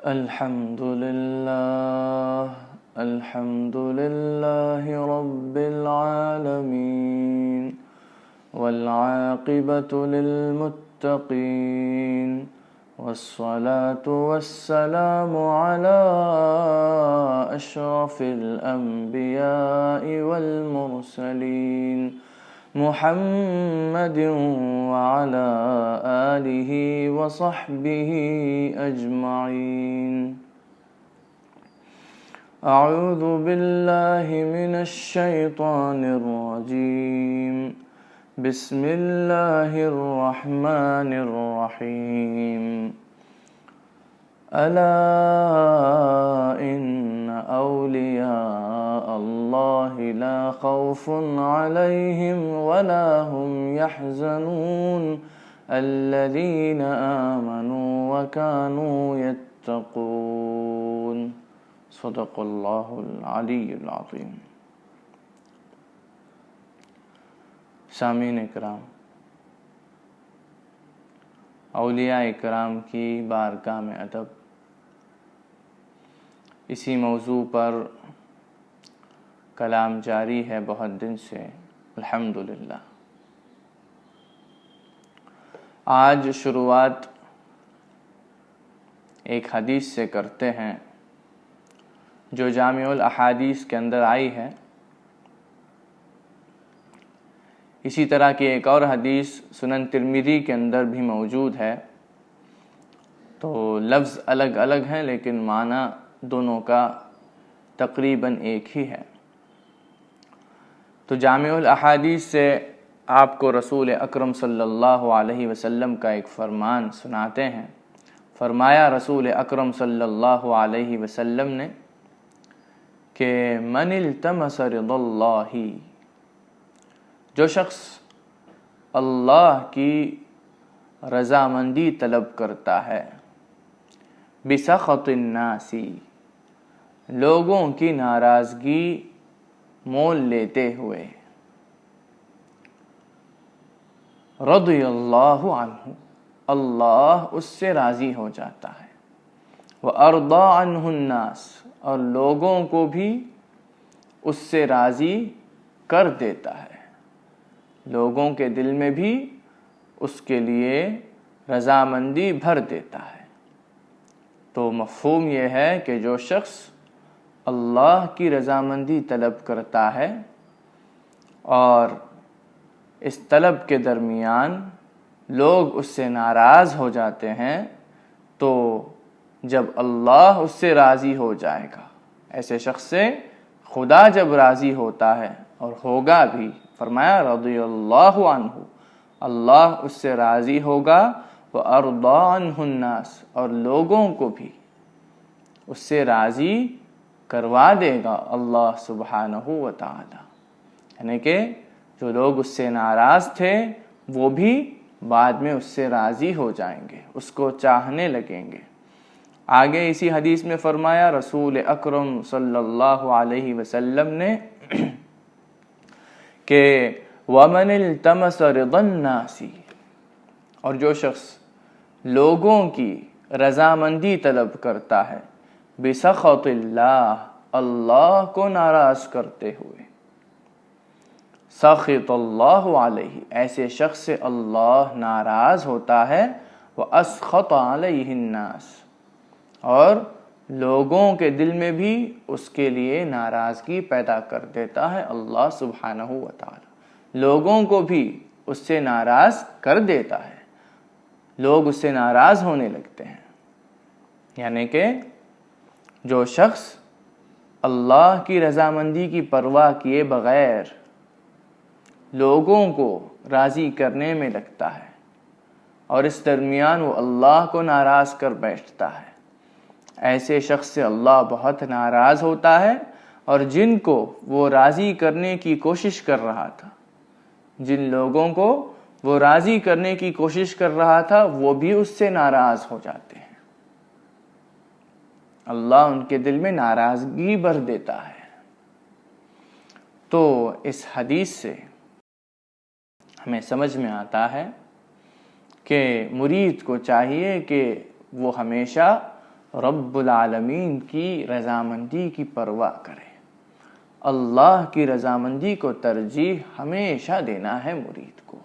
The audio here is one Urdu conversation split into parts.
الحمد لله رب العالمين والعاقبة للمتقين والصلاة والسلام على أشرف الأنبياء والمرسلين محمد وعلى آله وصحبه أجمعين. أعوذ بالله من الشيطان الرجيم. بسم الله الرحمن الرحيم. ألا إن أولياء الله لا خوف عليهم ولا هم يحزنون الذين آمنوا وكانوا يتقون. صدق اللہ العلی العظیم. سامعین اکرام، اولیاء اکرام کی بارگاہ میں ادب، اسی موضوع پر کلام جاری ہے بہت دن سے الحمدللہ. آج شروعات ایک حدیث سے کرتے ہیں جو جامع الاحادیث کے اندر آئی ہے. اسی طرح کی ایک اور حدیث سنن ترمذی کے اندر بھی موجود ہے. تو لفظ الگ الگ ہیں لیکن معنی دونوں کا تقریباً ایک ہی ہے. تو جامع الاحادیث سے آپ کو رسول اکرم صلی اللہ علیہ وسلم کا ایک فرمان سناتے ہیں. فرمایا رسول اکرم صلی اللہ علیہ وسلم نے کہ من التمس رضا اللہ، جو شخص اللہ کی رضامندی طلب کرتا ہے، بسخط الناس، لوگوں کی ناراضگی مول لیتے ہوئے، رضی اللہ عنہ، اللہ اس سے راضی ہو جاتا ہے، وارضى عنہ الناس، اور لوگوں کو بھی اس سے راضی کر دیتا ہے، لوگوں کے دل میں بھی اس کے لیے رضامندی بھر دیتا ہے. تو مفہوم یہ ہے کہ جو شخص اللہ کی رضامندی طلب کرتا ہے اور اس طلب کے درمیان لوگ اس سے ناراض ہو جاتے ہیں، تو جب اللہ اس سے راضی ہو جائے گا، ایسے شخص سے خدا جب راضی ہوتا ہے اور ہوگا بھی، فرمایا رضی اللہ عنہ، اللہ اس سے راضی ہوگا، وارضى عنہ الناس، اور لوگوں کو بھی اس سے راضی کروا دے گا اللہ سبحانہ و تعالی. یعنی کہ جو لوگ اس سے ناراض تھے وہ بھی بعد میں اس سے راضی ہو جائیں گے، اس کو چاہنے لگیں گے. آگے اسی حدیث میں فرمایا رسول اکرم صلی اللہ علیہ وسلم نے کہ وَمَنِ الْتَمَسَ رِضَى النَّاسِ، اور جو شخص لوگوں کی رضامندی طلب کرتا ہے، بِسَخَطِ اللَّهِ، اللہ کو ناراض کرتے ہوئے، سَخِطَ اللَّهُ عَلَيْهِ، ایسے شخص سے اللہ ناراض ہوتا ہے، وَأَسْخَطَ عَلَيْهِ النَّاسِ، اور لوگوں کے دل میں بھی اس کے لیے ناراضگی پیدا کر دیتا ہے اللہ سبحانہ و تعالی. لوگوں کو بھی اس سے ناراض کر دیتا ہے، لوگ اس سے ناراض ہونے لگتے ہیں. یعنی کہ جو شخص اللہ کی رضامندی کی پرواہ کیے بغیر لوگوں کو راضی کرنے میں لگتا ہے اور اس درمیان وہ اللہ کو ناراض کر بیٹھتا ہے، ایسے شخص سے اللہ بہت ناراض ہوتا ہے. اور جن کو وہ راضی کرنے کی کوشش کر رہا تھا، جن لوگوں کو وہ راضی کرنے کی کوشش کر رہا تھا، وہ بھی اس سے ناراض ہو جاتے ہیں. اللہ ان کے دل میں ناراضگی بھر دیتا ہے. تو اس حدیث سے ہمیں سمجھ میں آتا ہے کہ مرید کو چاہیے کہ وہ ہمیشہ رب العالمین کی رضامندی کی پرواہ کرے. اللہ کی رضامندی کو ترجیح ہمیشہ دینا ہے مرید کو.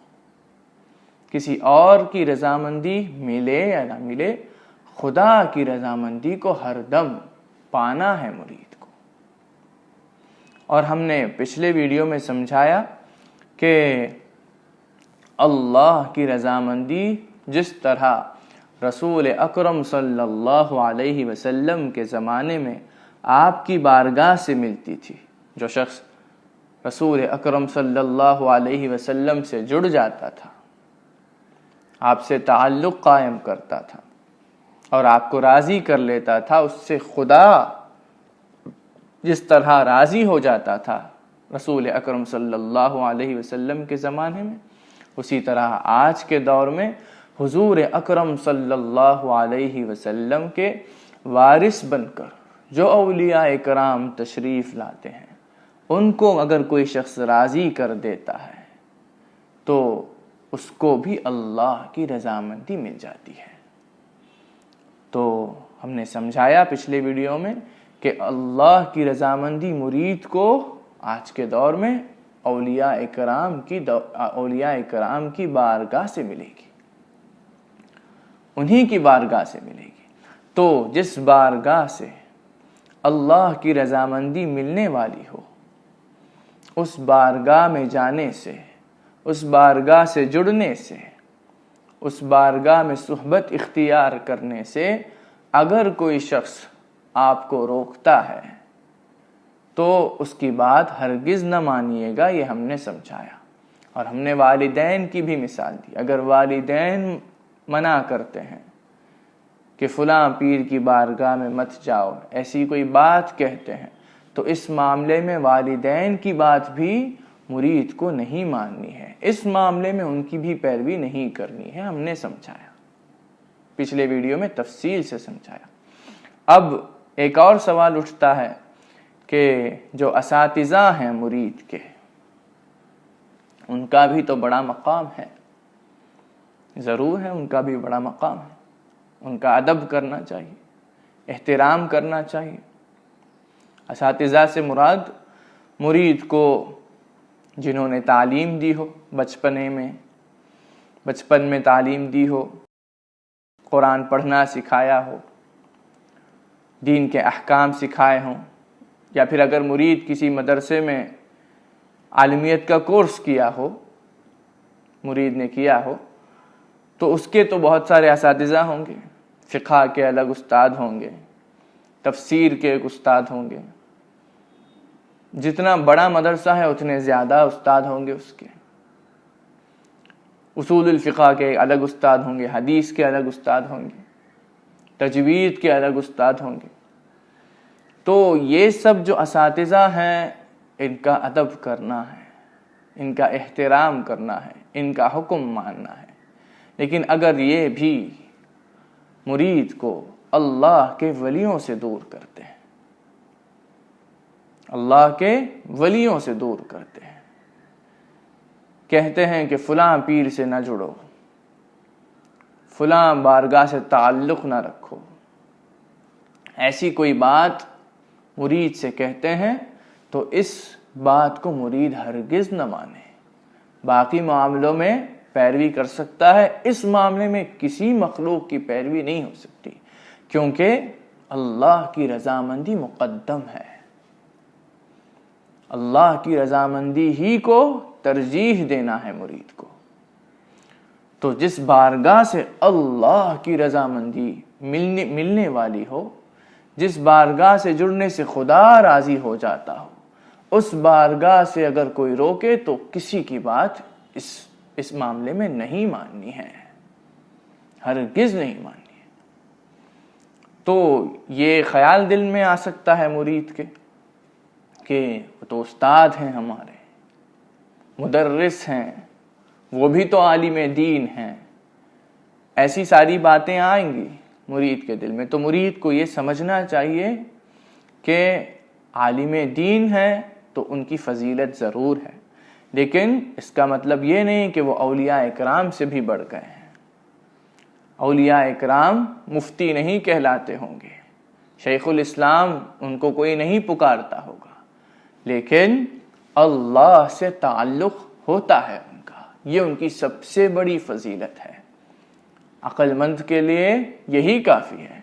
کسی اور کی رضامندی ملے یا نہ ملے، خدا کی رضامندی کو ہر دم پانا ہے مرید کو. اور ہم نے پچھلے ویڈیو میں سمجھایا کہ اللہ کی رضامندی جس طرح رسول اکرم صلی اللہ علیہ وسلم کے زمانے میں آپ کی بارگاہ سے ملتی تھی، جو شخص رسول اکرم صلی اللہ علیہ وسلم سے جڑ جاتا تھا، آپ سے تعلق قائم کرتا تھا اور آپ کو راضی کر لیتا تھا، اس سے خدا جس طرح راضی ہو جاتا تھا رسول اکرم صلی اللہ علیہ وسلم کے زمانے میں، اسی طرح آج کے دور میں حضور اکرم صلی اللہ علیہ وسلم کے وارث بن کر جو اولیاء کرام تشریف لاتے ہیں، ان کو اگر کوئی شخص راضی کر دیتا ہے تو اس کو بھی اللہ کی رضامندی مل جاتی ہے. تو ہم نے سمجھایا پچھلے ویڈیو میں کہ اللہ کی رضامندی مرید کو آج کے دور میں اولیاء کرام کی بارگاہ سے ملے گی، انہی کی بارگاہ سے ملے گی. تو جس بارگاہ سے اللہ کی رضامندی ملنے والی ہو، اس بارگاہ میں جانے سے، اس بارگاہ سے جڑنے سے، اس بارگاہ میں صحبت اختیار کرنے سے اگر کوئی شخص آپ کو روکتا ہے تو اس کی بات ہرگز نہ مانیے گا. یہ ہم نے سمجھایا. اور ہم نے والدین کی بھی مثال دی. اگر والدین منع کرتے ہیں کہ فلاں پیر کی بارگاہ میں مت جاؤ، ایسی کوئی بات کہتے ہیں، تو اس معاملے میں والدین کی بات بھی مرید کو نہیں ماننی ہے، اس معاملے میں ان کی بھی پیروی نہیں کرنی ہے. ہم نے سمجھایا، پچھلے ویڈیو میں تفصیل سے سمجھایا. اب ایک اور سوال اٹھتا ہے کہ جو اساتذہ ہیں مرید کے، ان کا بھی تو بڑا مقام ہے. ضرور ہے، ان کا بھی بڑا مقام ہے. ان کا ادب کرنا چاہیے، احترام کرنا چاہیے. اساتذہ سے مراد مرید کو جنہوں نے تعلیم دی ہو، بچپن میں تعلیم دی ہو، قرآن پڑھنا سکھایا ہو، دین کے احکام سکھائے ہوں، یا پھر اگر مرید کسی مدرسے میں عالمیت کا کورس کیا ہو، مرید نے کیا ہو، تو اس کے تو بہت سارے اساتذہ ہوں گے. فقہ کے الگ استاد ہوں گے، تفسیر کے ایک استاد ہوں گے. جتنا بڑا مدرسہ ہے اتنے زیادہ استاد ہوں گے اس کے. اصول الفقہ کے الگ استاد ہوں گے، حدیث کے الگ استاد ہوں گے، تجوید کے الگ استاد ہوں گے. تو یہ سب جو اساتذہ ہیں، ان کا ادب کرنا ہے، ان کا احترام کرنا ہے، ان کا حکم ماننا ہے. لیکن اگر یہ بھی مرید کو اللہ کے ولیوں سے دور کرتے ہیں، اللہ کے ولیوں سے دور کرتے ہیں، کہتے ہیں کہ فلاں پیر سے نہ جڑو، فلاں بارگاہ سے تعلق نہ رکھو، ایسی کوئی بات مرید سے کہتے ہیں، تو اس بات کو مرید ہرگز نہ مانے. باقی معاملوں میں پیروی کر سکتا ہے، اس معاملے میں کسی مخلوق کی پیروی نہیں ہو سکتی، کیونکہ اللہ کی رضامندی مقدم ہے. اللہ کی رضامندی ہی کو ترجیح دینا ہے مرید کو. تو جس بارگاہ سے اللہ کی رضامندی ملنے والی ہو، جس بارگاہ سے جڑنے سے خدا راضی ہو جاتا ہو، اس بارگاہ سے اگر کوئی روکے تو کسی کی بات اس معاملے میں نہیں ماننی ہے، ہرگز نہیں ماننی ہے. تو یہ خیال دل میں آ سکتا ہے مرید کے کہ وہ تو استاد ہیں، ہمارے مدرس ہیں، وہ بھی تو عالم دین ہیں. ایسی ساری باتیں آئیں گی مرید کے دل میں. تو مرید کو یہ سمجھنا چاہیے کہ عالم دین ہے تو ان کی فضیلت ضرور ہے، لیکن اس کا مطلب یہ نہیں کہ وہ اولیاء کرام سے بھی بڑھ گئے ہیں. اولیاء اکرام مفتی نہیں کہلاتے ہوں گے، شیخ الاسلام ان کو کوئی نہیں پکارتا ہوگا، لیکن اللہ سے تعلق ہوتا ہے ان کا، یہ ان کی سب سے بڑی فضیلت ہے۔ عقل مند کے لیے یہی کافی ہے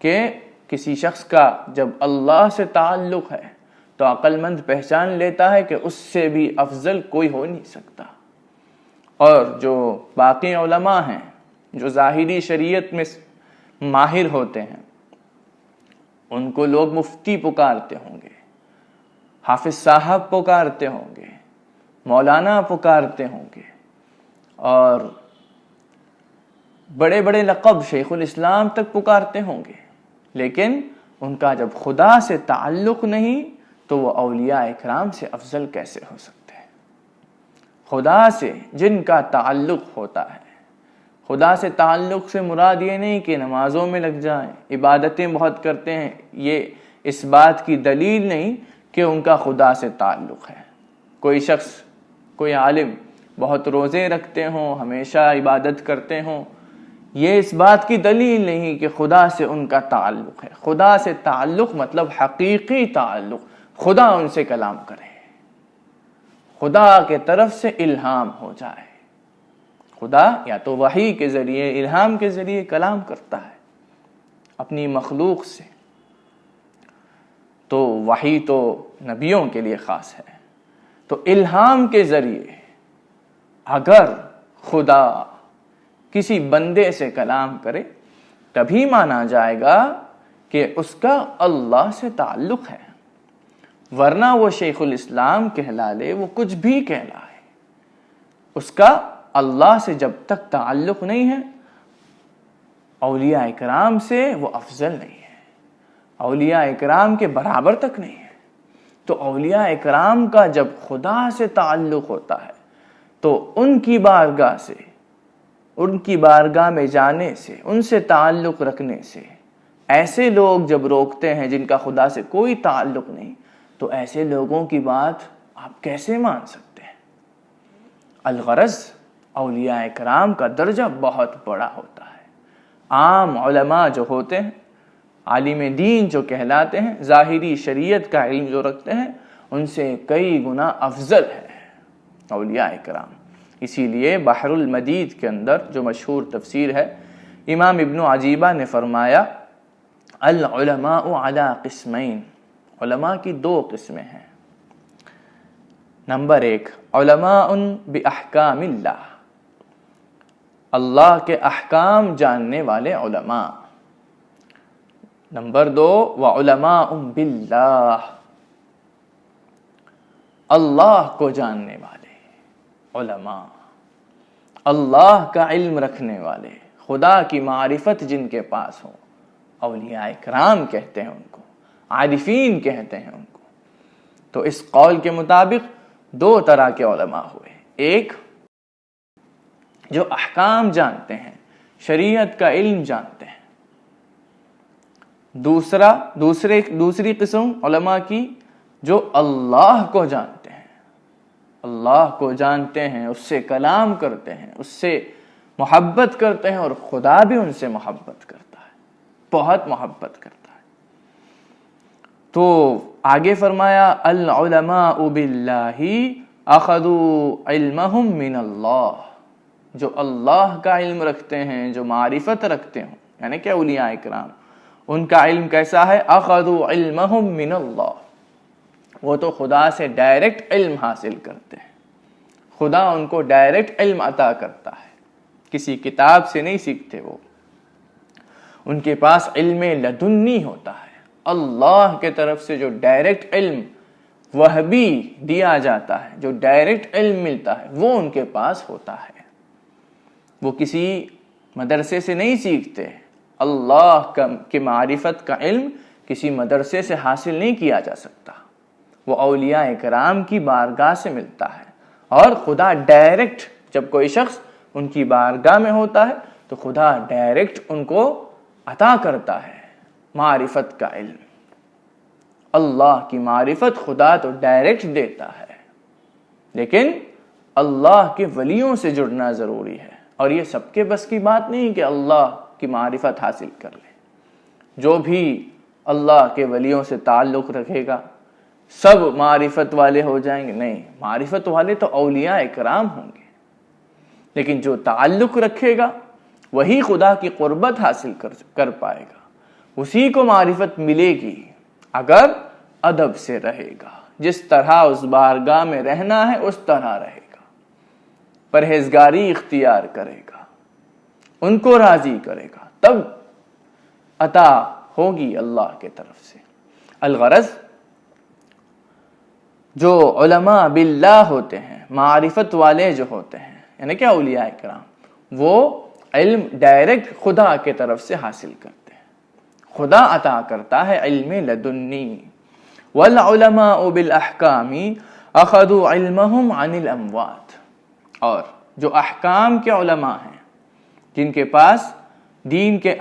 کہ کسی شخص کا جب اللہ سے تعلق ہے تو عقل مند پہچان لیتا ہے کہ اس سے بھی افضل کوئی ہو نہیں سکتا۔ اور جو باقی علماء ہیں جو ظاہری شریعت میں ماہر ہوتے ہیں، ان کو لوگ مفتی پکارتے ہوں گے، حافظ صاحب پکارتے ہوں گے، مولانا پکارتے ہوں گے، اور بڑے بڑے لقب شیخ الاسلام تک پکارتے ہوں گے، لیکن ان کا جب خدا سے تعلق نہیں تو وہ اولیاء اکرام سے افضل کیسے ہو سکتے ہیں؟ خدا سے جن کا تعلق ہوتا ہے، خدا سے تعلق سے مراد یہ نہیں کہ نمازوں میں لگ جائیں، عبادتیں بہت کرتے ہیں، یہ اس بات کی دلیل نہیں کہ ان کا خدا سے تعلق ہے۔ کوئی شخص، کوئی عالم بہت روزے رکھتے ہوں، ہمیشہ عبادت کرتے ہوں، یہ اس بات کی دلیل نہیں کہ خدا سے ان کا تعلق ہے۔ خدا سے تعلق مطلب حقیقی تعلق، خدا ان سے کلام کرے، خدا کے طرف سے الہام ہو جائے۔ خدا یا تو وحی کے ذریعے، الہام کے ذریعے کلام کرتا ہے اپنی مخلوق سے، تو وحی تو نبیوں کے لیے خاص ہے، تو الہام کے ذریعے اگر خدا کسی بندے سے کلام کرے تبھی مانا جائے گا کہ اس کا اللہ سے تعلق ہے، ورنہ وہ شیخ الاسلام کہلا لے، وہ کچھ بھی کہلائے، اس کا اللہ سے جب تک تعلق نہیں ہے، اولیاء اکرام سے وہ افضل نہیں ہے، اولیاء اکرام کے برابر تک نہیں ہے۔ تو اولیاء اکرام کا جب خدا سے تعلق ہوتا ہے تو ان کی بارگاہ سے، ان کی بارگاہ میں جانے سے، ان سے تعلق رکھنے سے ایسے لوگ جب روکتے ہیں جن کا خدا سے کوئی تعلق نہیں، تو ایسے لوگوں کی بات آپ کیسے مان سکتے ہیں؟ الغرض اولیاء اکرام کا درجہ بہت بڑا ہوتا ہے۔ عام علماء جو ہوتے ہیں، عالم دین جو کہلاتے ہیں، ظاہری شریعت کا علم جو رکھتے ہیں، ان سے کئی گنا افضل ہے اولیاء اکرام۔ اسی لیے بحر المدید کے اندر جو مشہور تفسیر ہے، امام ابن عجیبہ نے فرمایا العلماء علی قسمین، علماء کی دو قسمیں ہیں۔ نمبر 1 علماء باحکام اللہ، اللہ کے احکام جاننے والے علماء۔ نمبر 2 وعلماء باللہ، اللہ کو جاننے والے علماء، اللہ کا علم رکھنے والے، خدا کی معرفت جن کے پاس ہو، اولیاء اکرام کہتے ہیں ان کو، عارفین کہتے ہیں ان کو۔ تو اس قول کے مطابق 2 طرح کے علماء ہوئے، ایک جو احکام جانتے ہیں، شریعت کا علم جانتے ہیں، دوسری قسم علماء کی جو اللہ کو جانتے ہیں، اللہ کو جانتے ہیں، اس سے کلام کرتے ہیں، اس سے محبت کرتے ہیں، اور خدا بھی ان سے محبت کرتا ہے، بہت محبت کرتا ہے۔ تو آگے فرمایا العلماء باللہ اخذوا علمهم من اللہ، جو اللہ کا علم رکھتے ہیں، جو معرفت رکھتے ہوں، یعنی کہ اولیاء اکرام، ان کا علم کیسا ہے؟ اخذوا علمهم من اللہ، وہ تو خدا سے ڈائریکٹ علم حاصل کرتے ہیں، خدا ان کو ڈائریکٹ علم عطا کرتا ہے، کسی کتاب سے نہیں سیکھتے، وہ ان کے پاس علم لدنی ہوتا ہے، اللہ کے طرف سے جو ڈائریکٹ علم وہبی دیا جاتا ہے، جو ڈائریکٹ علم ملتا ہے، وہ ان کے پاس ہوتا ہے۔ وہ کسی مدرسے سے نہیں سیکھتے، اللہ کی معرفت کا علم کسی مدرسے سے حاصل نہیں کیا جا سکتا، وہ اولیاء اکرام کی بارگاہ سے ملتا ہے، اور خدا ڈائریکٹ، جب کوئی شخص ان کی بارگاہ میں ہوتا ہے تو خدا ڈائریکٹ ان کو عطا کرتا ہے معرفت کا علم۔ اللہ کی معرفت خدا تو ڈائریکٹ دیتا ہے، لیکن اللہ کے ولیوں سے جڑنا ضروری ہے، اور یہ سب کے بس کی بات نہیں کہ اللہ کی معرفت حاصل کر لے. جو بھی اللہ کے ولیوں سے تعلق رکھے گا سب معرفت والے ہو جائیں گے؟ نہیں، معرفت والے تو اولیاء اکرام ہوں گے، لیکن جو تعلق رکھے گا وہی خدا کی قربت حاصل کر پائے گا. اسی کو معرفت ملے گی اگر ادب سے رہے گا، جس طرح اس بارگاہ میں رہنا ہے اس طرح رہے گا، پرہیزگاری اختیار کرے گا، ان کو راضی کرے گا، تب عطا ہوگی اللہ کے طرف سے. الغرض جو علماء باللہ ہوتے ہیں، معرفت والے جو ہوتے ہیں، یعنی کہ اولیاء اکرام، وہ علم ڈائریکٹ خدا کے طرف سے حاصل کرتے ہیں. خدا عطا کرتا ہے علم لدنی. والعلماء بالاحکام اخذوا علمهم عن الاموات. اور جو احکام کے علماء ہیں، جن کے پاس دین کے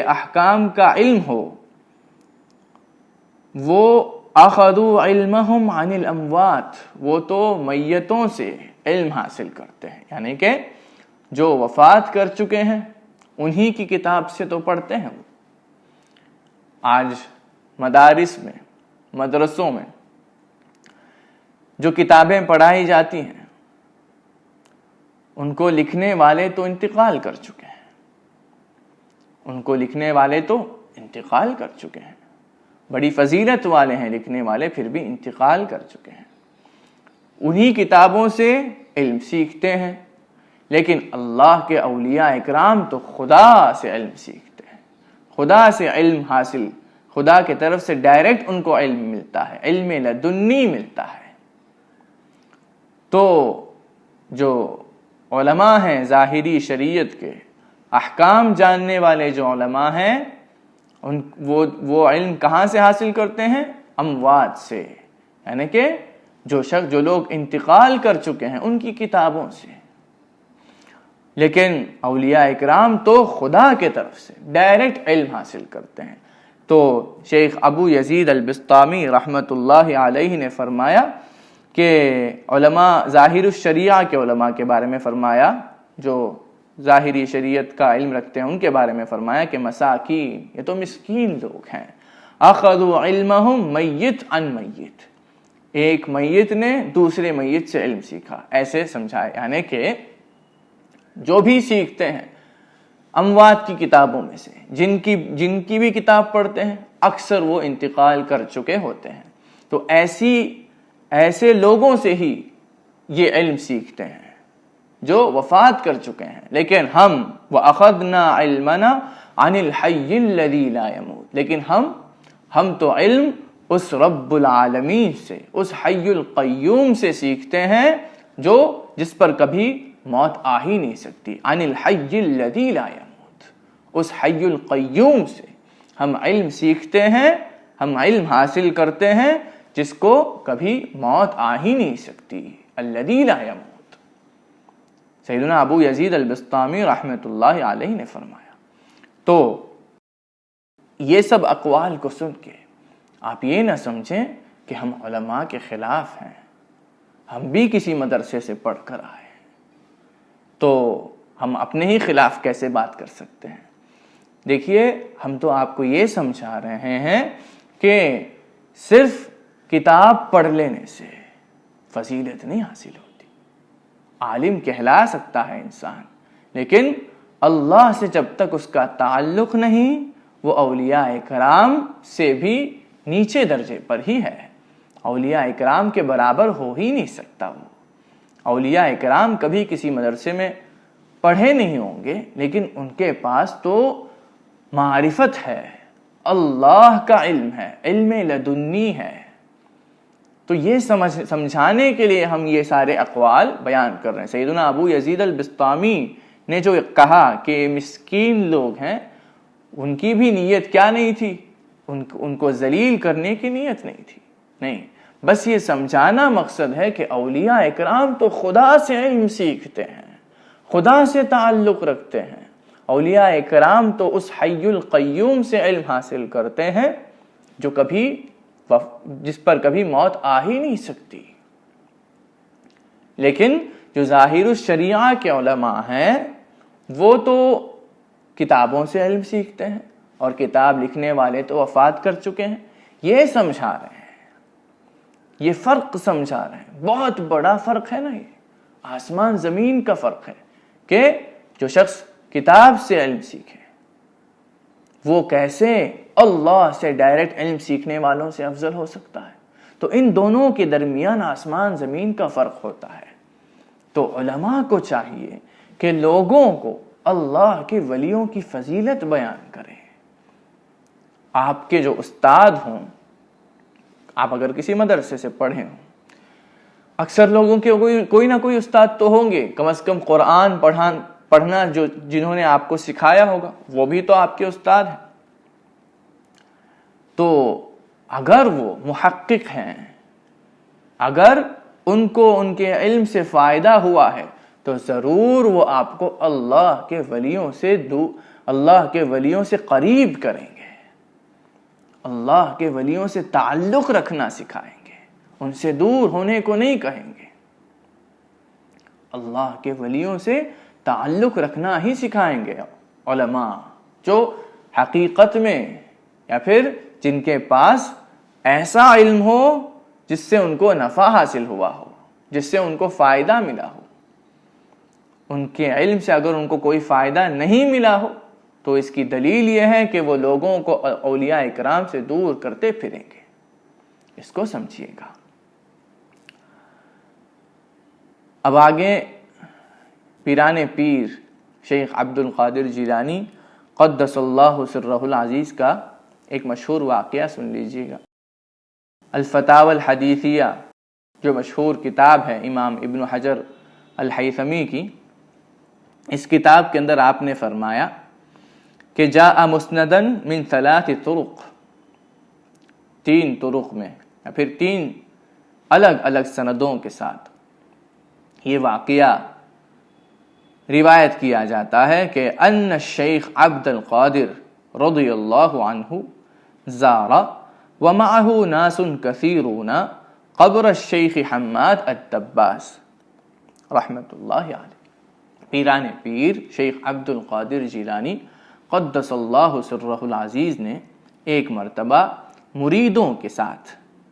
احکام کا علم ہو، وہ اخذوا علمهم عن الاموات، وہ تو میتوں سے علم حاصل کرتے ہیں، یعنی کہ جو وفات کر چکے ہیں انہی کی کتاب سے تو پڑھتے ہیں. آج مدارس میں، مدرسوں میں جو کتابیں پڑھائی جاتی ہیں ان کو لکھنے والے تو انتقال کر چکے ہیں، بڑی فضیلت والے ہیں لکھنے والے، پھر بھی انتقال کر چکے ہیں. انہی کتابوں سے علم سیکھتے ہیں، لیکن اللہ کے اولیاء اکرام تو خدا سے علم سیکھتے ہیں، خدا سے علم حاصل، خدا کی طرف سے ڈائریکٹ ان کو علم ملتا ہے، علم لدنی ملتا ہے. تو جو علماء ہیں ظاہری شریعت کے احکام جاننے والے جو علماء ہیں، وہ علم کہاں سے حاصل کرتے ہیں؟ اموات سے، یعنی کہ جو لوگ انتقال کر چکے ہیں ان کی کتابوں سے. لیکن اولیاء اکرام تو خدا کے طرف سے ڈائریکٹ علم حاصل کرتے ہیں. تو شیخ ابو یزید البسطامی رحمۃ اللہ علیہ نے فرمایا کہ علماء ظاہر الشریعہ کے علماء کے بارے میں فرمایا، جو ظاہری شریعت کا علم رکھتے ہیں ان کے بارے میں فرمایا کہ مساکین، یہ تو مسکین لوگ ہیں. اخذوا علمهم میت عن میت، ایک میت نے دوسرے میت سے علم سیکھا، ایسے سمجھائے. یعنی کہ جو بھی سیکھتے ہیں اموات کی کتابوں میں سے، جن کی بھی کتاب پڑھتے ہیں، اکثر وہ انتقال کر چکے ہوتے ہیں. تو ایسے لوگوں سے ہی یہ علم سیکھتے ہیں جو وفات کر چکے ہیں. لیکن ہم وَأَخَذْنَا عِلْمَنَا عَنِ الْحَيِّ الَّذِي لَا يَمُوتُ، لیکن ہم تو علم اس رب العالمین سے، اس حی القیوم سے سیکھتے ہیں جس پر کبھی موت آ ہی نہیں سکتی. عن الحی الذی لا یموت، اس حی القیوم سے ہم علم سیکھتے ہیں، ہم علم حاصل کرتے ہیں جس کو کبھی موت آ ہی نہیں سکتی. الذی لا یموت، سیدنا ابو یزید البسطامی رحمۃ اللہ علیہ نے فرمایا. تو یہ سب اقوال کو سن کے آپ یہ نہ سمجھیں کہ ہم علماء کے خلاف ہیں، ہم بھی کسی مدرسے سے پڑھ کر آئے تو ہم اپنے ہی خلاف کیسے بات کر سکتے ہیں. دیکھیے، ہم تو آپ کو یہ سمجھا رہے ہیں کہ صرف کتاب پڑھ لینے سے فضیلت نہیں حاصل ہوتی. عالم کہلا سکتا ہے انسان، لیکن اللہ سے جب تک اس کا تعلق نہیں، وہ اولیاء اکرام سے بھی نیچے درجے پر ہی ہے، اولیاء اکرام کے برابر ہو ہی نہیں سکتا. وہ اولیاء اکرام کبھی کسی مدرسے میں پڑھے نہیں ہوں گے، لیکن ان کے پاس تو معرفت ہے، اللہ کا علم ہے، علم لدنی ہے. تو یہ سمجھانے کے لیے ہم یہ سارے اقوال بیان کر رہے ہیں. سیدنا ابو یزید البسطامی نے جو کہا کہ مسکین لوگ ہیں، ان کی بھی نیت کیا نہیں تھی؟ ان کو ذلیل کرنے کی نیت نہیں تھی، نہیں، بس یہ سمجھانا مقصد ہے کہ اولیاء اکرام تو خدا سے علم سیکھتے ہیں، خدا سے تعلق رکھتے ہیں. اولیاء اکرام تو اس حی القیوم سے علم حاصل کرتے ہیں جس پر کبھی موت آ ہی نہیں سکتی. لیکن جو ظاہر الشریعہ کے علماء ہیں وہ تو کتابوں سے علم سیکھتے ہیں اور کتاب لکھنے والے تو وفات کر چکے ہیں. یہ سمجھا رہے ہیں, یہ فرق سمجھا رہے ہیں. بہت بڑا فرق ہے نا, یہ آسمان زمین کا فرق ہے کہ جو شخص کتاب سے علم سیکھے وہ کیسے اللہ سے ڈائریکٹ علم سیکھنے والوں سے افضل ہو سکتا ہے. تو ان دونوں کے درمیان آسمان زمین کا فرق ہوتا ہے. تو علماء کو چاہیے کہ لوگوں کو اللہ کے ولیوں کی فضیلت بیان کریں. آپ کے جو استاد ہوں, آپ اگر کسی مدرسے سے پڑھے ہوں, اکثر لوگوں کے کوئی نہ کوئی استاد تو ہوں گے, کم از کم قرآن پڑھنا جنہوں نے آپ کو سکھایا ہوگا وہ بھی تو آپ کے استاد ہیں. تو اگر وہ محقق ہیں, اگر ان کو ان کے علم سے فائدہ ہوا ہے تو ضرور وہ آپ کو اللہ کے ولیوں سے قریب کریں گے, اللہ کے ولیوں سے تعلق رکھنا سکھائیں گے, ان سے دور ہونے کو نہیں کہیں گے. اللہ کے ولیوں سے تعلق رکھنا ہی سکھائیں گے علماء, جو حقیقت میں یا پھر جن کے پاس ایسا علم ہو جس سے ان کو نفع حاصل ہوا ہو, جس سے ان کو فائدہ ملا ہو. ان کے علم سے اگر ان کو کوئی فائدہ نہیں ملا ہو تو اس کی دلیل یہ ہے کہ وہ لوگوں کو اولیاء اکرام سے دور کرتے پھریں گے. اس کو سمجھیے گا. اب آگے پیران پیر شیخ عبد القادر جیلانی قدس اللہ سرہ العزیز کا ایک مشہور واقعہ سن لیجیے گا. الفتاوی الحدیثیہ جو مشہور کتاب ہے امام ابن حجر الہیثمی کی, اس کتاب کے اندر آپ نے فرمایا کہ جاء مسندن من 3 طرق, 3 طرق میں یا پھر 3 الگ الگ سندوں کے ساتھ یہ واقعہ روایت کیا جاتا ہے کہ ان الشیخ عبد القادر رضی اللہ عنہ زار ومعه ناس كثيرون قبر الشیخ حماد الدباس رحمت اللہ علیہ. پیران پیر شیخ عبد القادر جیلانی قدس اللہ سرہ العزیز نے ایک مرتبہ مریدوں کے ساتھ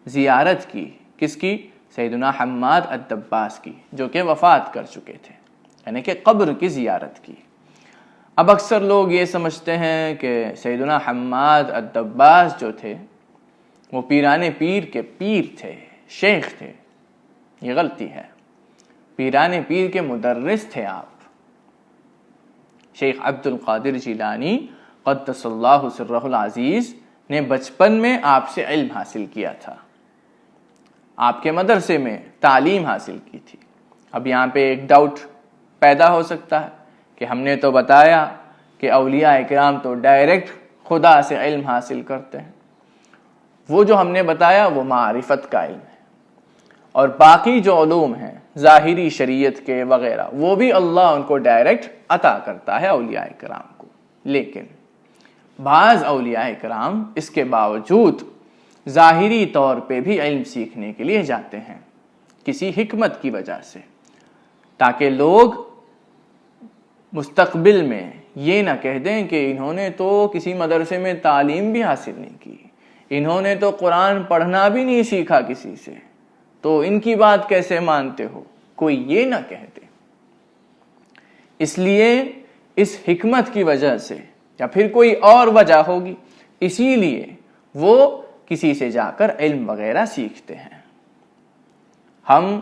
زیارت کی. کس کی؟ سیدنا حماد الدباس کی, جو کہ وفات کر چکے تھے, یعنی کہ قبر کی زیارت کی. اب اکثر لوگ یہ سمجھتے ہیں کہ سیدنا حماد الدباس جو تھے وہ پیران پیر کے پیر تھے, شیخ تھے. یہ غلطی ہے. پیران پیر کے مدرس تھے آپ. شیخ عبد القادر جیلانی قدس اللہ سرہ العزیز نے بچپن میں آپ سے علم حاصل کیا تھا, آپ کے مدرسے میں تعلیم حاصل کی تھی. اب یہاں پہ ایک ڈاؤٹ پیدا ہو سکتا ہے کہ ہم نے تو بتایا کہ اولیاء اکرام تو ڈائریکٹ خدا سے علم حاصل کرتے ہیں. وہ جو ہم نے بتایا وہ معرفت کا علم ہے, اور باقی جو علوم ہیں ظاہری شریعت کے وغیرہ وہ بھی اللہ ان کو ڈائریکٹ عطا کرتا ہے اولیاء اکرام کو. لیکن بعض اولیاء اکرام اس کے باوجود ظاہری طور پہ بھی علم سیکھنے کے لیے جاتے ہیں کسی حکمت کی وجہ سے, تاکہ لوگ مستقبل میں یہ نہ کہہ دیں کہ انہوں نے تو کسی مدرسے میں تعلیم بھی حاصل نہیں کی, انہوں نے تو قرآن پڑھنا بھی نہیں سیکھا کسی سے, تو ان کی بات کیسے مانتے ہو. کوئی یہ نہ کہہ دے. اس لیے اس حکمت کی وجہ سے یا پھر کوئی اور وجہ ہوگی, اسی لیے وہ کسی سے جا کر علم وغیرہ سیکھتے ہیں. ہم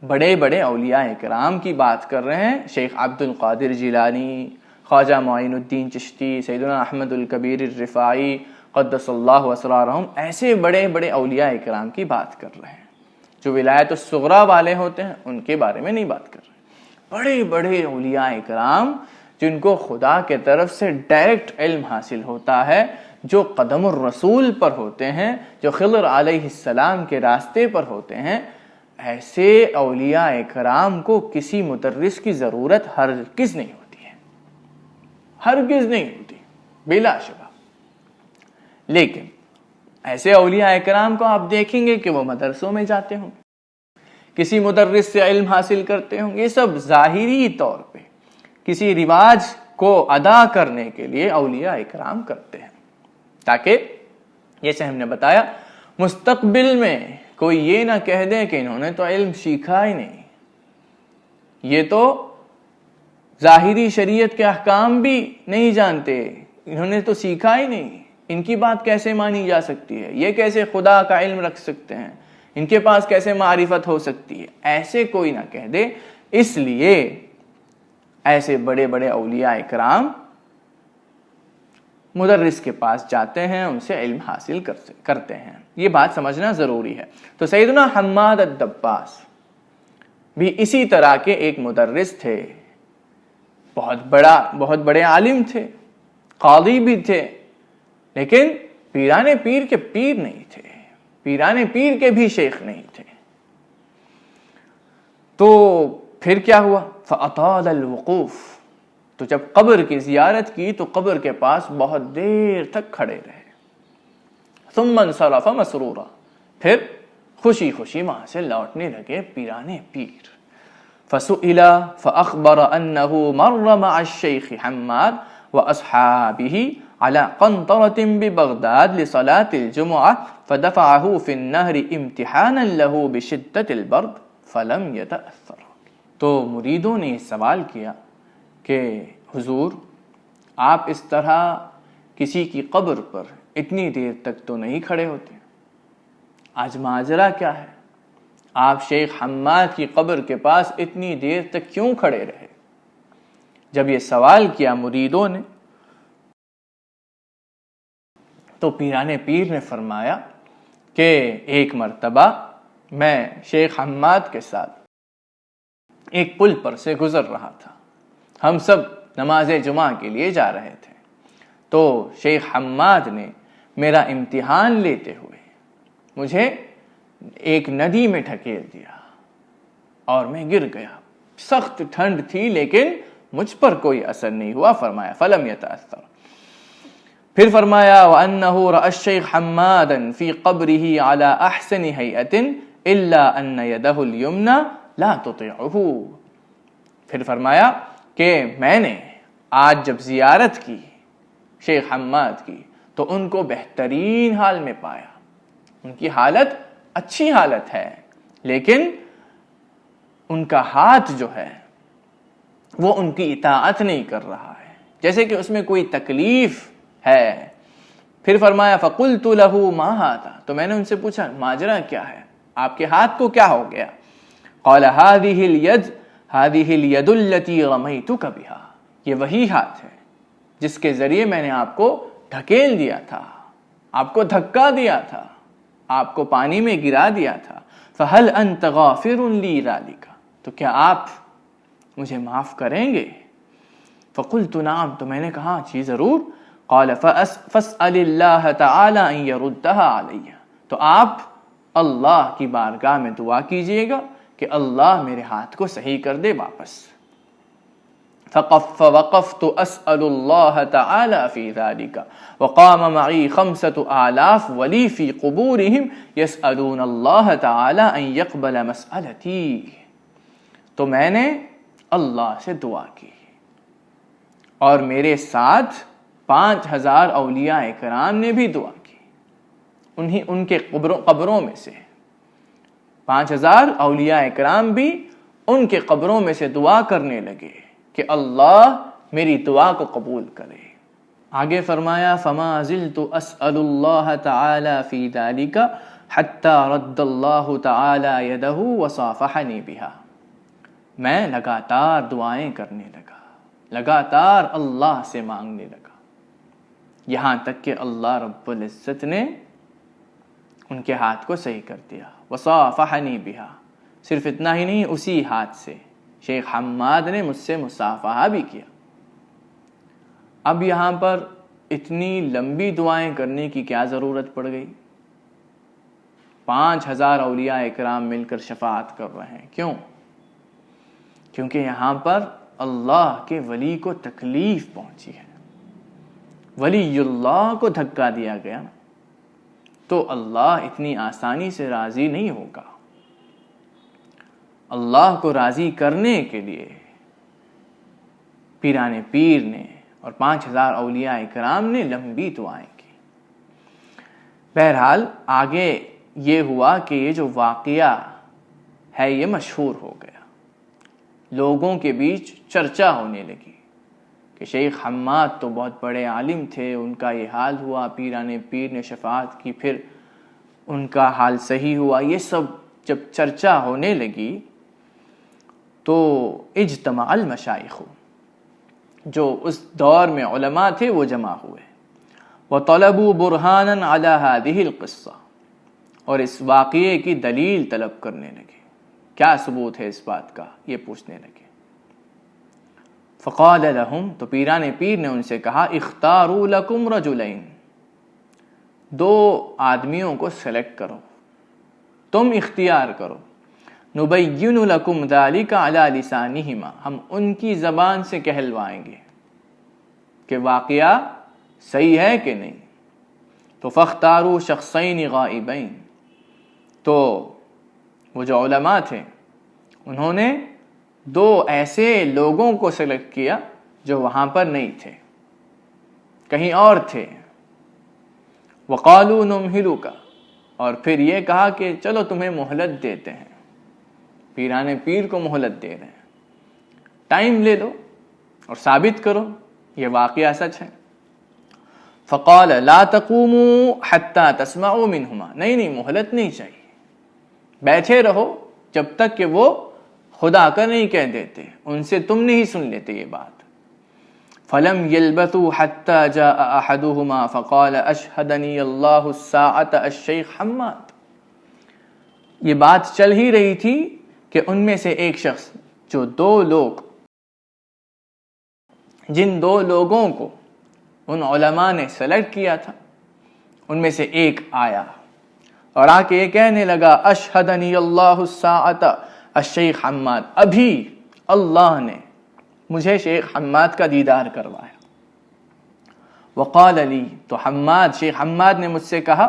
بڑے بڑے اولیاء اکرام کی بات کر رہے ہیں, شیخ عبد القادر جیلانی, خواجہ معین الدین چشتی, سیدنا احمد الکبیر الرفاعی قدس اللہ اسرارہم, ایسے بڑے بڑے اولیاء اکرام کی بات کر رہے ہیں. جو ولایت الصغریٰ والے ہوتے ہیں ان کے بارے میں نہیں بات کر رہے. بڑے بڑے اولیاء اکرام جن کو خدا کے طرف سے ڈائریکٹ علم حاصل ہوتا ہے, جو قدم الرسول پر ہوتے ہیں, جو خضر علیہ السلام کے راستے پر ہوتے ہیں, ایسے اولیاء اکرام کو کسی مدرس کی ضرورت ہرگز نہیں ہوتی ہے, ہرگز نہیں ہوتی بلا شبہ. لیکن ایسے اولیاء اکرام کو آپ دیکھیں گے کہ وہ مدرسوں میں جاتے ہوں, کسی مدرس سے علم حاصل کرتے ہوں، یہ سب ظاہری طور پہ کسی رواج کو ادا کرنے کے لیے اولیاء اکرام کرتے ہیں، تاکہ جیسے ہم نے بتایا مستقبل میں کوئی یہ نہ کہہ دے کہ انہوں نے تو علم سیکھا ہی نہیں، یہ تو ظاہری شریعت کے احکام بھی نہیں جانتے، انہوں نے تو سیکھا ہی نہیں، ان کی بات کیسے مانی جا سکتی ہے، یہ کیسے خدا کا علم رکھ سکتے ہیں، ان کے پاس کیسے معرفت ہو سکتی ہے، ایسے کوئی نہ کہہ دے۔ اس لیے ایسے بڑے بڑے اولیاء اکرام مدرس کے پاس جاتے ہیں، ان سے علم حاصل کرتے ہیں، یہ بات سمجھنا ضروری ہے۔ تو سیدنا حماد الدباس بھی اسی طرح کے ایک مدرس تھے، بہت بڑے عالم تھے، قاضی بھی تھے، لیکن پیران پیر کے پیر نہیں تھے، پیران پیر کے بھی شیخ نہیں تھے۔ تو پھر کیا ہوا؟ فَأَطَالَ الْوُقُوفِ، تو جب قبر کی زیارت کی تو قبر کے پاس بہت دیر تک کھڑے رہے۔ ثُمَّ انصَرَفَ مَسْرُورًا، پھر خوشی خوشی وہاں سے لوٹنے لگے پیران پیر۔ فَسُئِلَ فَأَخْبَرَ أَنَّهُ مَرَّ مَعَ الشَّيْخِ حَمَّادَ وَأَصْحَابِهِ على قنطرة ببغداد لصلاة الجمعة فدفعه في النهر امتحانا له بشدة البرد فلم يتأثر۔ تو مریدوں نے سوال کیا کہ حضور آپ اس طرح کسی کی قبر پر اتنی دیر تک تو نہیں کھڑے ہوتے، آج ماجرا کیا ہے؟ آپ شیخ حماد کی قبر کے پاس اتنی دیر تک کیوں کھڑے رہے؟ جب یہ سوال کیا مریدوں نے تو پیران پیر نے فرمایا کہ ایک مرتبہ میں شیخ حماد کے ساتھ ایک پل پر سے گزر رہا تھا، ہم سب نماز جمعہ کے لیے جا رہے تھے، تو شیخ حماد نے میرا امتحان لیتے ہوئے مجھے ایک ندی میں ڈھکیل دیا اور میں گر گیا، سخت ٹھنڈ تھی لیکن مجھ پر کوئی اثر نہیں ہوا۔ فرمایا فلم یتاثر، پھر فرمایا وَأَنَّهُ رَأَى الشَّيْخ حَمَّادًا فِي قَبْرِهِ عَلَى أَحْسَنِ هَيْئَةٍ إِلَّا أَنَّ يَدَهُ الْيُمْنَى لَا تُطِعُهُ، پھر فرمایا کہ میں نے آج جب زیارت کی شیخ حماد کی تو ان کو بہترین حال میں پایا، ان کی حالت اچھی حالت ہے، لیکن ان کا ہاتھ جو ہے وہ ان کی اطاعت نہیں کر رہا ہے، جیسے کہ اس میں کوئی تکلیف ہے۔ پھر فرمایا فَقُلْتُ لَهُ مَا هَذَا، تو میں نے ان سے پوچھا ماجرا کیا ہے، آپ کے ہاتھ کو کیا ہو گیا؟ قَالَ هَذِهِ الْيَدُ الَّتِي رَمَيْتُكَ بِهَا، یہ وہی ہاتھ ہے جس کے ذریعے میں نے آپ کو ڈھکیل دیا تھا، آپ کو دھکا دیا تھا، آپ کو پانی میں گرا دیا تھا۔ فَهَلْ أَنْتَ غَافِرٌ لِي ذَلِكَ، تو کیا آپ مجھے معاف کریں گے؟ فَقُلْتُ نَعَمْ، تو میں نے کہا جی ضرور۔ قَالَ فَاسْأَلِ اللَّهَ تَعَالَىٰ أَن يَرُدَّهَا عَلَيَّ، تو آپ اللہ کی بارگاہ میں دعا کیجئے گا کہ اللہ میرے ہاتھ کو صحیح کر دے واپس۔ فَوَقَفْتُ أَسْأَلُ اللَّهَ تَعَالَىٰ فِي ذَلِكَ وَقَامَ مَعِي 5,000 وَلِي فِي قُبُورِهِمْ يَسْأَلُونَ اللَّهَ تَعَالَىٰ أَن يَقْبَلَ مَسْأَلَتِي، تو میں نے اللہ سے دعا کی اور میرے ساتھ 5,000 اولیاء کرام نے بھی دعا کی، ان کے قبروں میں سے 5,000 اولیاء کرام بھی ان کے قبروں میں سے دعا کرنے لگے کہ اللہ میری دعا کو قبول کرے۔ آگے فرمایا فما زلت اسأل اللہ تعالی فی ذلک حتی رد اللہ تعالی یدہ وصافحنی بہا، میں لگاتار دعائیں کرنے لگا، لگاتار اللہ سے مانگنے لگا، یہاں تک کہ اللہ رب العزت نے ان کے ہاتھ کو صحیح کر دیا۔ وصافحنی بہا، صرف اتنا ہی نہیں، اسی ہاتھ سے شیخ حماد نے مجھ سے مصافحہ بھی کیا۔ اب یہاں پر اتنی لمبی دعائیں کرنے کی کیا ضرورت پڑ گئی؟ 5,000 اولیاء اکرام مل کر شفاعت کر رہے ہیں، کیوں؟ کیونکہ یہاں پر اللہ کے ولی کو تکلیف پہنچی ہے، ولی اللہ کو دھکا دیا گیا، تو اللہ اتنی آسانی سے راضی نہیں ہوگا۔ اللہ کو راضی کرنے کے لیے پیران پیر نے اور 5000 اولیاء کرام نے لمبی دعائیں کی۔ بہرحال آگے یہ ہوا کہ یہ جو واقعہ ہے یہ مشہور ہو گیا، لوگوں کے بیچ چرچا ہونے لگی کہ شیخ حماد تو بہت بڑے عالم تھے، ان کا یہ حال ہوا، پیران پیر نے شفاعت کی، پھر ان کا حال صحیح ہوا۔ یہ سب جب چرچا ہونے لگی تو اجتماع المشائخ، جو اس دور میں علماء تھے وہ جمع ہوئے، وطلبوا برہانا علی هذه القصہ، اور اس واقعے کی دلیل طلب کرنے لگے، کیا ثبوت ہے اس بات کا، یہ پوچھنے لگے۔ فقال لهم، تو پیران پیر نے ان سے کہا، اختاروا لکم رجلین، 2 آدمیوں کو سلیکٹ کرو، تم اختیار کرو، نبین لکم ذالک علی لسانہما، ہم ان کی زبان سے کہلوائیں گے کہ واقعہ صحیح ہے کہ نہیں۔ تو فاختاروا شخصین غائبین، تو وہ جو علماء تھے انہوں نے 2 ایسے لوگوں کو سلیکٹ کیا جو وہاں پر نہیں تھے، کہیں اور تھے۔ وقالوا نمہلک، اور پھر یہ کہا کہ چلو تمہیں مہلت دیتے ہیں، پیران پیر کو مہلت دے رہے ہیں، ٹائم لے لو اور ثابت کرو یہ واقعہ سچ ہے۔ فقال لا تقوموا حتى تسمعوا منهما، نہیں مہلت نہیں چاہیے، بیٹھے رہو جب تک کہ وہ خدا کا نہیں کہہ دیتے، ان سے تم نہیں سن لیتے یہ بات۔ فلم يلبثوا حتى جاء احدهما فقال اشهدني الله الساعة الشيخ حماد، یہ بات چل ہی رہی تھی کہ ان میں سے ایک شخص، جو 2 لوگ، جن 2 لوگوں کو ان علماء نے سلیکٹ کیا تھا، ان میں سے ایک آیا اور آ کے یہ کہنے لگا، اشہدنی اللہ الساعۃ الشیخ حماد، ابھی اللہ نے مجھے شیخ حماد کا دیدار کروایا۔ وقال لی، تو شیخ حماد نے مجھ سے کہا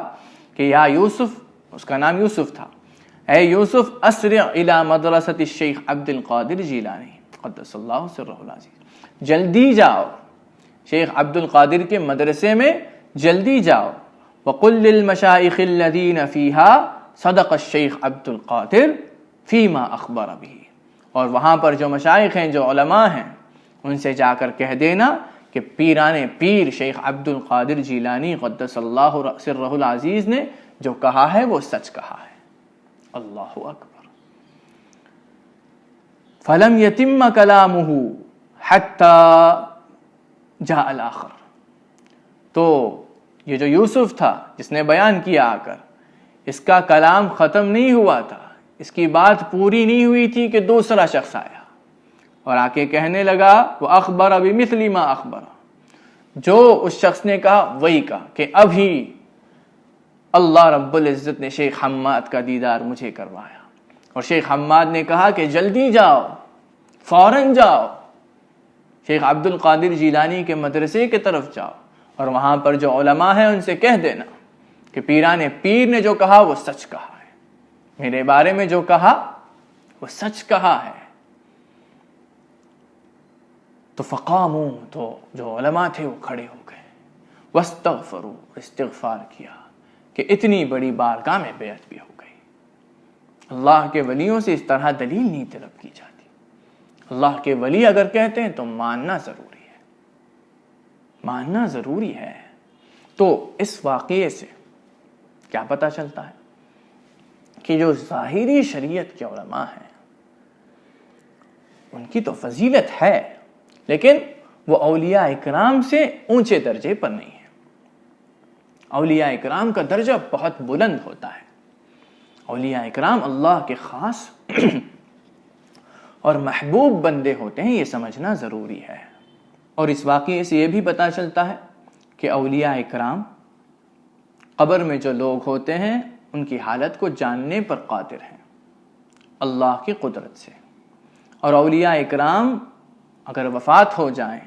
کہ یا یوسف، اس کا نام یوسف تھا، اے یوسف، اسرع الی مدرسۃ الشیخ عبد القادر جیلانی قدس اللہ سرہ العزیز، جلدی جاؤ شیخ عبد القادر کے مدرسے میں، جلدی جاؤ۔ وقل للمشائخ الذین فیہا صدق الشیخ عبد القادر فیما اخبر به، اور وہاں پر جو مشائخ ہیں، جو علماء ہیں، ان سے جا کر کہہ دینا کہ پیران پیر شیخ عبد القادر جیلانی قدس اللہ سرہ العزیز نے جو کہا ہے وہ سچ کہا ہے۔ اللہ اکبر۔ فلم یتم کلامہ حتی جاء الآخر، تو یہ جو یوسف تھا جس نے بیان کیا آ کر، اس کا کلام ختم نہیں ہوا تھا، اس کی بات پوری نہیں ہوئی تھی کہ دوسرا شخص آیا اور آ کے کہنے لگا، وَأَخْبَرَ بِمِثْلِ مَا أَخْبَرَ، جو اس شخص نے کہا وہی کہا کہ ابھی اللہ رب العزت نے شیخ حماد کا دیدار مجھے کروایا، اور شیخ حماد نے کہا کہ جلدی جاؤ، فوراً جاؤ شیخ عبد القادر جیلانی کے مدرسے کی طرف جاؤ، اور وہاں پر جو علماء ہیں ان سے کہہ دینا کہ پیران پیر نے جو کہا وہ سچ کہا ہے، میرے بارے میں جو کہا وہ سچ کہا ہے۔ تو فقاموا، تو جو علماء تھے وہ کھڑے ہو گئے، واستغفروا، استغفار کیا کہ اتنی بڑی بارگاہ میں بیعت بھی ہو گئی۔ اللہ کے ولیوں سے اس طرح دلیل نہیں طلب کی جاتی، اللہ کے ولی اگر کہتے ہیں تو ماننا ضروری ہے، ماننا ضروری ہے۔ تو اس واقعے سے کیا پتہ چلتا ہے کہ جو ظاہری شریعت کے علماء ہیں ان کی تو فضیلت ہے، لیکن وہ اولیاء اکرام سے اونچے درجے پر نہیں ہے۔ اولیاء اکرام کا درجہ بہت بلند ہوتا ہے، اولیاء اکرام اللہ کے خاص اور محبوب بندے ہوتے ہیں، یہ سمجھنا ضروری ہے۔ اور اس واقعے سے یہ بھی پتہ چلتا ہے کہ اولیاء اکرام قبر میں جو لوگ ہوتے ہیں ان کی حالت کو جاننے پر قادر ہیں اللہ کی قدرت سے، اور اولیاء اکرام اگر وفات ہو جائیں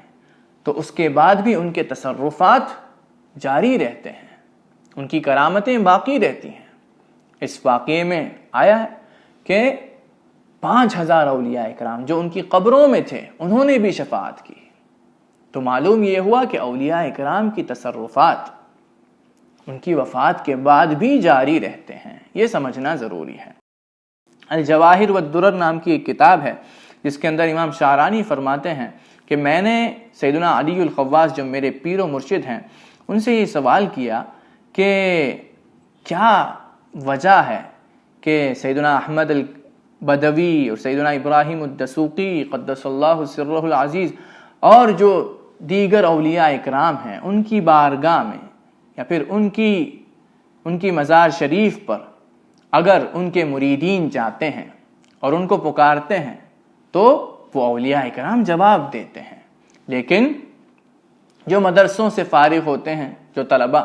تو اس کے بعد بھی ان کے تصرفات جاری رہتے ہیں، ان کی کرامتیں باقی رہتی ہیں۔ اس واقعے میں آیا ہے کہ 5,000 اولیاء کرام جو ان کی قبروں میں تھے انہوں نے بھی شفاعت کی. تو معلوم یہ ہوا کہ اولیاء کرام کی تصرفات ان کی وفات کے بعد بھی جاری رہتے ہیں. یہ سمجھنا ضروری ہے. الجواہر والدرر نام کی ایک کتاب ہے جس کے اندر امام شعرانی فرماتے ہیں کہ میں نے سیدنا علی الخواص جو میرے پیر و مرشد ہیں ان سے یہ سوال کیا کہ کیا وجہ ہے کہ سیدنا احمد البدوی اور سیدنا ابراہیم الدسوقی قدس اللہ سرہ العزیز اور جو دیگر اولیاء اکرام ہیں ان کی بارگاہ میں یا پھر ان کی مزار شریف پر اگر ان کے مریدین جاتے ہیں اور ان کو پکارتے ہیں تو وہ اولیاء اکرام جواب دیتے ہیں. لیکن جو مدرسوں سے فارغ ہوتے ہیں جو طلبہ،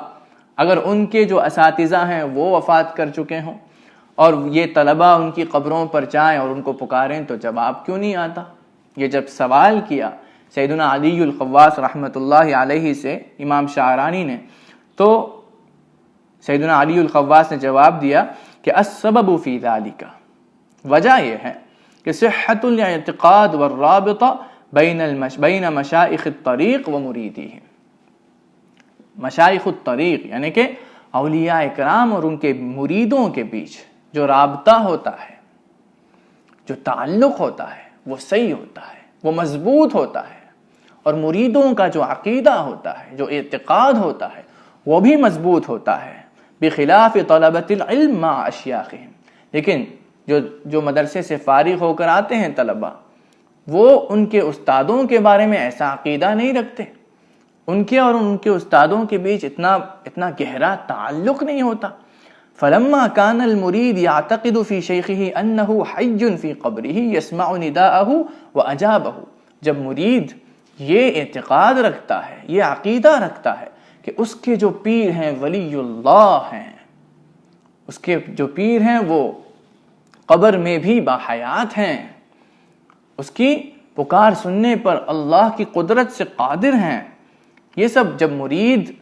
اگر ان کے جو اساتذہ ہیں وہ وفات کر چکے ہوں اور یہ طلبہ ان کی قبروں پر جائیں اور ان کو پکاریں تو جواب کیوں نہیں آتا؟ یہ جب سوال کیا سیدنا علی الخواص رحمۃ اللہ علیہ سے امام شعرانی نے، تو سیدنا علی الخواص نے جواب دیا کہ السبب فی ذالک، وجہ یہ ہے کہ صحت الاعتقاد والرابطہ بین مشائخ الطریق و مریدیہم. مشائخ الطریق یعنی کہ اولیاء کرام اور ان کے مریدوں کے بیچ جو رابطہ ہوتا ہے، جو تعلق ہوتا ہے وہ صحیح ہوتا ہے، وہ مضبوط ہوتا ہے. اور مریدوں کا جو عقیدہ ہوتا ہے، جو اعتقاد ہوتا ہے وہ بھی مضبوط ہوتا ہے. بخلاف طلبۃ العلم مع اشیاخہم. لیکن جو مدرسے سے فارغ ہو کر آتے ہیں طلبہ، وہ ان کے استادوں کے بارے میں ایسا عقیدہ نہیں رکھتے. ان کے اور ان کے استادوں کے بیچ اتنا گہرا تعلق نہیں ہوتا. فلما كان المريد يعتقد في شيخه انه حي في قبره يسمع نداءه واجابه. جب مرید یہ اعتقاد رکھتا ہے، یہ عقیدہ رکھتا ہے کہ اس کے جو پیر ہیں ولی اللہ ہیں، اس کے جو پیر ہیں وہ قبر میں بھی باحیات ہیں، اس کی پکار سننے پر اللہ کی قدرت سے قادر ہیں، یہ سب جب مرید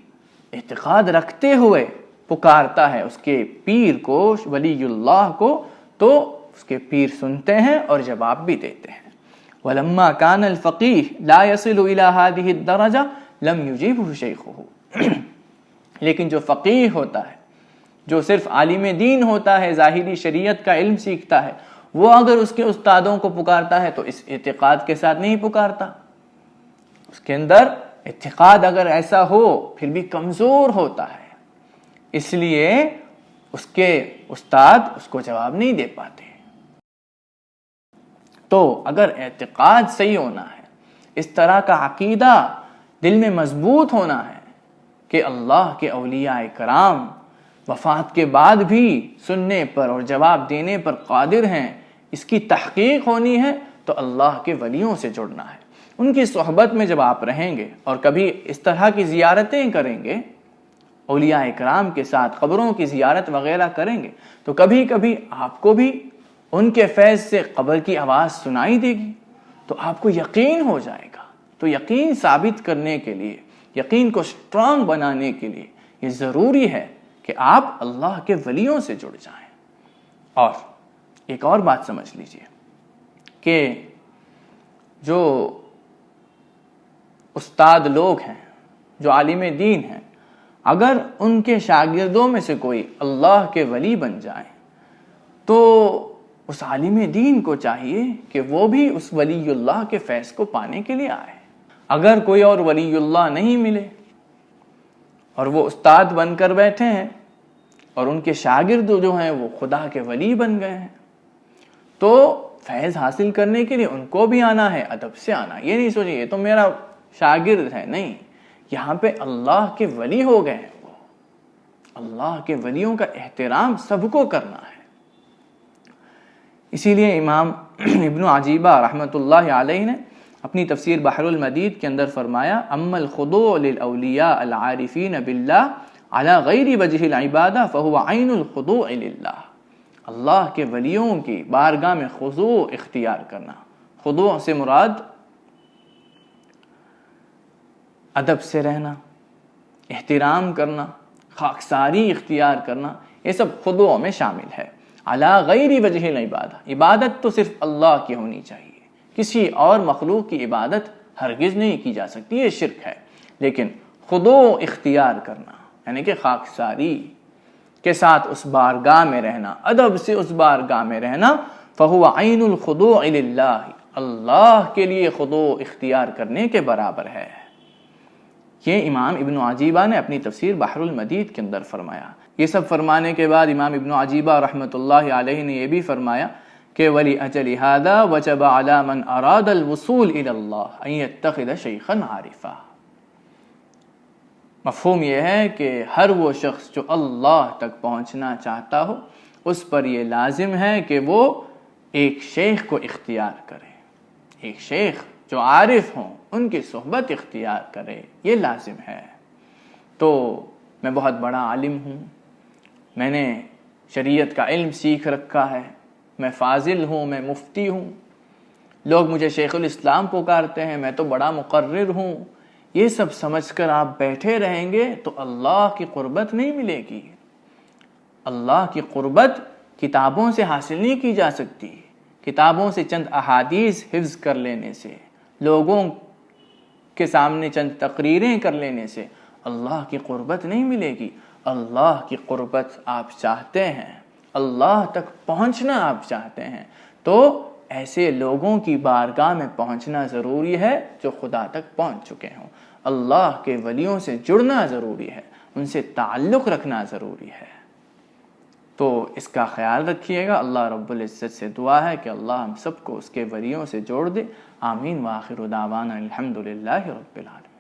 اعتقاد رکھتے ہوئے پکارتا ہے اس کے پیر کو، ولی اللہ کو، تو اس کے پیر سنتے ہیں اور جواب بھی دیتے ہیں. وَلَمَّا كَانَ الْفَقِيهُ لَا يَصِلُ إِلَى هَذِهِ الدَّرَجَةِ لَمْ يُجِيبُهُ شَيْخُهُ. لیکن جو فقیہ ہوتا ہے، جو صرف عالم دین ہوتا ہے، ظاہری شریعت کا علم سیکھتا ہے، وہ اگر اس کے استادوں کو پکارتا ہے تو اس اعتقاد کے ساتھ نہیں پکارتا. اس کے اندر اعتقاد اگر ایسا ہو پھر بھی کمزور ہوتا ہے، اس لیے اس کے استاد اس کو جواب نہیں دے پاتے. تو اگر اعتقاد صحیح ہونا ہے، اس طرح کا عقیدہ دل میں مضبوط ہونا ہے کہ اللہ کے اولیاء کرام وفات کے بعد بھی سننے پر اور جواب دینے پر قادر ہیں، اس کی تحقیق ہونی ہے تو اللہ کے ولیوں سے جڑنا ہے. ان کی صحبت میں جب آپ رہیں گے اور کبھی اس طرح کی زیارتیں کریں گے، اولیاء کرام کے ساتھ قبروں کی زیارت وغیرہ کریں گے، تو کبھی کبھی آپ کو بھی ان کے فیض سے قبر کی آواز سنائی دے گی تو آپ کو یقین ہو جائے گا. تو یقین ثابت کرنے کے لیے، یقین کو سٹرانگ بنانے کے لیے یہ ضروری ہے کہ آپ اللہ کے ولیوں سے جڑ جائیں. اور ایک اور بات سمجھ لیجئے کہ جو استاد لوگ ہیں، جو عالم دین ہیں، اگر ان کے شاگردوں میں سے کوئی اللہ کے ولی بن جائیں تو اس عالم دین کو چاہیے کہ وہ بھی اس ولی اللہ کے فیض کو پانے کے لیے آئے. اگر کوئی اور ولی اللہ نہیں ملے اور وہ استاد بن کر بیٹھے ہیں اور ان کے شاگرد جو ہیں وہ خدا کے ولی بن گئے ہیں، تو فیض حاصل کرنے کے لیے ان کو بھی آنا ہے، ادب سے آنا. یہ نہیں سوچیں یہ تو میرا شاگرد ہے، نہیں، یہاں پہ اللہ کے ولی ہو گئے ہیں. وہ اللہ کے ولیوں کا احترام سب کو کرنا ہے. اسی لیے امام ابن عجیبہ رحمۃ اللہ علیہ نے اپنی تفسیر بحر المدید کے اندر فرمایا اما الخضوع للاولیاء العارفین باللہ علی غیر وجہ العبادہ فہو عین الخضوع للہ. اللہ کے ولیوں کی بارگاہ میں خضوع اختیار کرنا. خضوع سے مراد ادب سے رہنا، احترام کرنا، خاکساری اختیار کرنا، یہ سب خضوع میں شامل ہے. علی غیر وجہ العبادہ، عبادت تو صرف اللہ کی ہونی چاہیے، کسی اور مخلوق کی عبادت ہرگز نہیں کی جا سکتی، یہ شرک ہے۔ لیکن خضوع اختیار کرنا یعنی کہ خاکساری کے ساتھ اس بارگاہ میں رہنا، ادب سے اس بارگاہ میں رہنا، فہو عین الخضوع للہ، اللہ کے لیے خضوع اختیار کرنے کے برابر ہے۔ یہ امام ابن عجیبہ نے اپنی تفسیر بحر المدید کے اندر فرمایا۔ یہ سب فرمانے کے بعد امام ابن عجیبہ رحمۃ اللہ علیہ نے یہ بھی فرمایا کہ وَلِأَجَلِ هَذَا وَجَبَ عَلَى مَنْ أَرَادَ الْوُصُولِ إِلَى اللَّهِ أَنْ يَتَّخِذَ شَيْخًا عَارِفًا۔ مفہوم یہ ہے کہ ہر وہ شخص جو اللہ تک پہنچنا چاہتا ہو اس پر یہ لازم ہے کہ وہ ایک شیخ کو اختیار کرے، ایک شیخ جو عارف ہوں ان کی صحبت اختیار کرے، یہ لازم ہے۔ تو میں بہت بڑا عالم ہوں، میں نے شریعت کا علم سیکھ رکھا ہے، میں فاضل ہوں، میں مفتی ہوں، لوگ مجھے شیخ الاسلام پکارتے ہیں، میں تو بڑا مقرر ہوں، یہ سب سمجھ کر آپ بیٹھے رہیں گے تو اللہ کی قربت نہیں ملے گی۔ اللہ کی قربت کتابوں سے حاصل نہیں کی جا سکتی، کتابوں سے چند احادیث حفظ کر لینے سے، لوگوں کے سامنے چند تقریریں کر لینے سے اللہ کی قربت نہیں ملے گی۔ اللہ کی قربت آپ چاہتے ہیں، اللہ تک پہنچنا آپ چاہتے ہیں تو ایسے لوگوں کی بارگاہ میں پہنچنا ضروری ہے جو خدا تک پہنچ چکے ہوں۔ اللہ کے ولیوں سے جڑنا ضروری ہے، ان سے تعلق رکھنا ضروری ہے۔ تو اس کا خیال رکھیے گا۔ اللہ رب العزت سے دعا ہے کہ اللہ ہم سب کو اس کے ولیوں سے جوڑ دے۔ آمین۔ وآخر دعوانا الحمدللہ رب العالمین۔